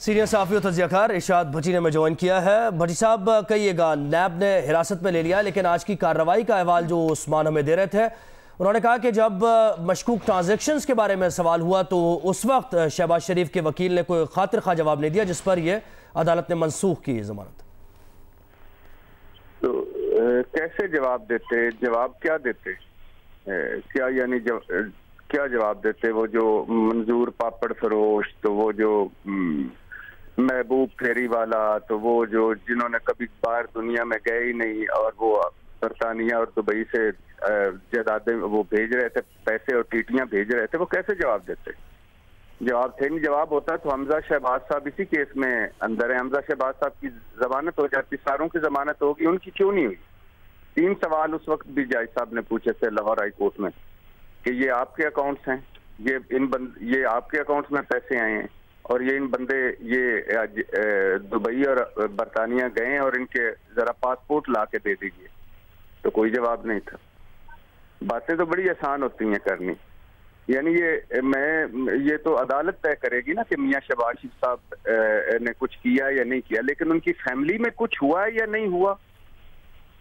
Senior सहाफ़ी और तजियाकार इरशाद भट्टी ने हमें ज्वाइन किया है। भट्टी साहब, कहिएगा, नैब ने हिरासत में ले लिया, लेकिन आज की कार्रवाई का अहवाल जो उस्मान हमें दे रहे थे, उन्होंने कहा कि जब मशकूक ट्रांजैक्शंस के बारे में सवाल हुआ तो उस वक्त शहबाज शरीफ के वकील ने कोई खातिर खा जवाब नहीं दिया, जिस पर यह अदालत ने मनसूख की जमानत। तो कैसे जवाब देते? जवाब क्या देते? क्या यानी क्या जवाब देते? वो जो मंजूर पापड़ फरोश, तो वो जो महबूब फेरी वाला, तो वो जो जिन्होंने कभी बाहर दुनिया में गए ही नहीं और वो बरतानिया और दुबई से जायदादें वो भेज रहे थे, पैसे और टीटियां भेज रहे थे, वो कैसे जवाब देते? जवाब थे नहीं। जवाब होता तो हमजा शहबाज साहब इसी केस में अंदर है, हमजा शहबाज साहब की जमानत हो जाती, सारों की जमानत होगी, उनकी क्यों नहीं हुई? 3 सवाल उस वक्त भी जज साहब ने पूछे थे लाहौर हाई कोर्ट में कि ये आपके अकाउंट्स हैं, ये आपके अकाउंट्स में पैसे आए हैं, और ये इन बंदे ये दुबई और बरतानिया गए और इनके जरा पासपोर्ट ला के दे दीजिए। तो कोई जवाब नहीं था। बातें तो बड़ी आसान होती हैं करनी, यानी ये तो अदालत तय करेगी ना कि मियां शहबाज शरीफ साहब ने कुछ किया या नहीं किया, लेकिन उनकी फैमिली में कुछ हुआ या नहीं हुआ,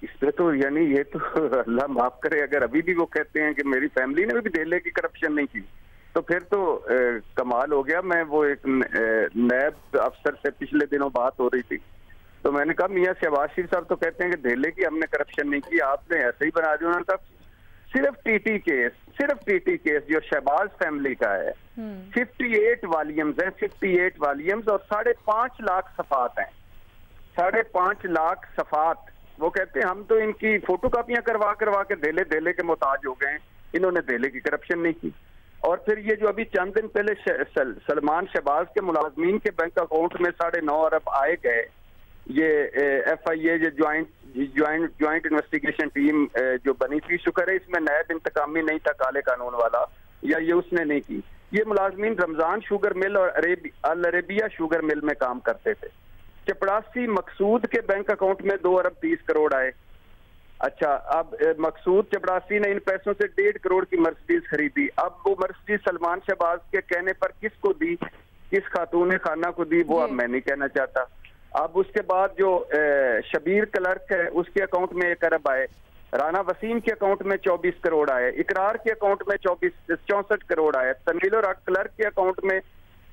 इस पे तो यानी ये तो अल्लाह माफ करे, अगर अभी भी वो कहते हैं कि मेरी फैमिली ने भी धेले की करप्शन नहीं की, तो फिर तो कमाल हो गया। मैं वो एक नैब अफसर से पिछले दिनों बात हो रही थी, तो मैंने कहा मियां शहबाज शरीफ साहब तो कहते हैं कि धेले की हमने करप्शन नहीं की, आपने ऐसे ही बना दिया। उन्होंने कहा सिर्फ टीटी केस जो शहबाज फैमिली का है 58 वॉल्यूम्स हैं, 58 वॉल्यूम्स और 5.5 लाख सफात हैं, 5.5 लाख सफात। वो कहते हैं हम तो इनकी फोटो कापियां करवा के धेले के मोहताज हो गए, इन्होंने धेले की करप्शन नहीं की। और फिर ये जो अभी चंद दिन पहले सलमान शहबाज के मुलाजमीन के बैंक अकाउंट में 9.5 अरब आए गए, ये FIA जो ज्वाइंट इन्वेस्टिगेशन टीम जो बनी थी, शुक्र है इसमें नैब इंतकामी नहीं था काले कानून वाला, या ये उसने नहीं की। ये मुलाजमीन रमजान शुगर मिल और अल अरेबिया शुगर मिल में काम करते थे। चपड़ासी मकसूद के बैंक अकाउंट में 2 अरब 30 करोड़ आए। अच्छा, अब मकसूद चपड़ासी ने इन पैसों से 1.5 करोड़ की मर्सिडीज खरीदी। अब वो मर्सिडीज सलमान शहबाज के कहने पर किसको दी, किस खातून खाना को दी, वो अब मैं नहीं कहना चाहता। अब उसके बाद जो शबीर क्लर्क है उसके अकाउंट में 1 अरब आए, राना वसीम के अकाउंट में 24 करोड़ आए, इकरार के अकाउंट में 64 करोड़ आए, तनवील और क्लर्क के अकाउंट में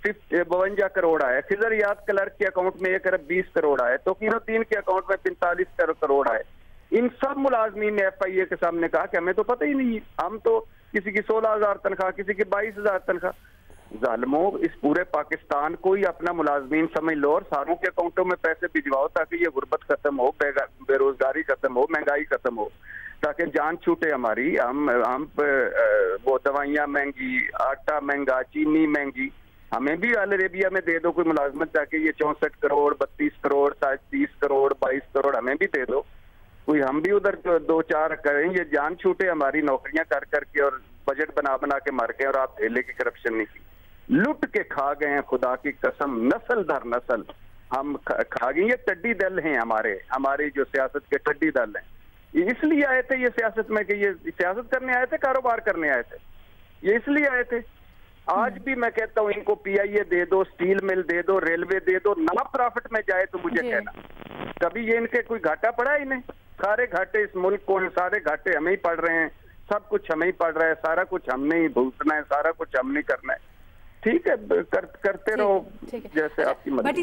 52 करोड़ आए, खिजर याद क्लर्क के अकाउंट में 1 अरब 20 करोड़ आए, तोकीनुद्दीन के अकाउंट में 45 करोड़ आए। इन सब मुलाजमीन ने FIA के सामने कहा कि हमें तो पता ही नहीं, हम तो किसी की 16,000 तनख्वाह, किसी की 22,000 तनख्वाह। जालिमों, इस पूरे पाकिस्तान को ही अपना मुलाजमीन समझ लो और सारों के अकाउंटों में पैसे भिजवाओ ताकि ये गुर्बत खत्म हो, बेरोजगारी खत्म हो, महंगाई खत्म हो, ताकि जान छूटे हमारी। हम वो दवाइयाँ महंगी, आटा महंगा, चीनी महंगी, हमें भी अल अरेबिया में दे दो कोई मुलाजमत, ताकि ये 64 करोड़ 32 करोड़ 30 करोड़ 22 करोड़ हमें भी दे दो, कोई हम भी उधर 2-4 करें, ये जान छूटे हमारी नौकरियां कर करके और बजट बना के मर गए, और आप धेले की करप्शन नहीं की, लुट के खा गए हैं। खुदा की कसम, नस्ल दर नस्ल हम खा गए। ये टड्डी दल हैं हमारे जो सियासत के टड्डी दल हैं। इसलिए आए थे ये सियासत में कि ये सियासत करने आए थे, कारोबार करने आए थे, ये इसलिए आए थे। आज भी मैं कहता हूँ इनको PIA दे दो, स्टील मिल दे दो, रेलवे दे दो, ना प्रॉफिट में जाए तो मुझे कहना, कभी ये इनके कोई घाटा पड़ा ही नहीं। सारे घाटे इस मुल्क को, सारे घाटे हमें ही पड़ रहे हैं, सब कुछ हमें ही पड़ रहा है, सारा कुछ हमने ही भुगतना है, सारा कुछ हमने करना है। ठीक है, करते रहो जैसे आपकी मर्जी।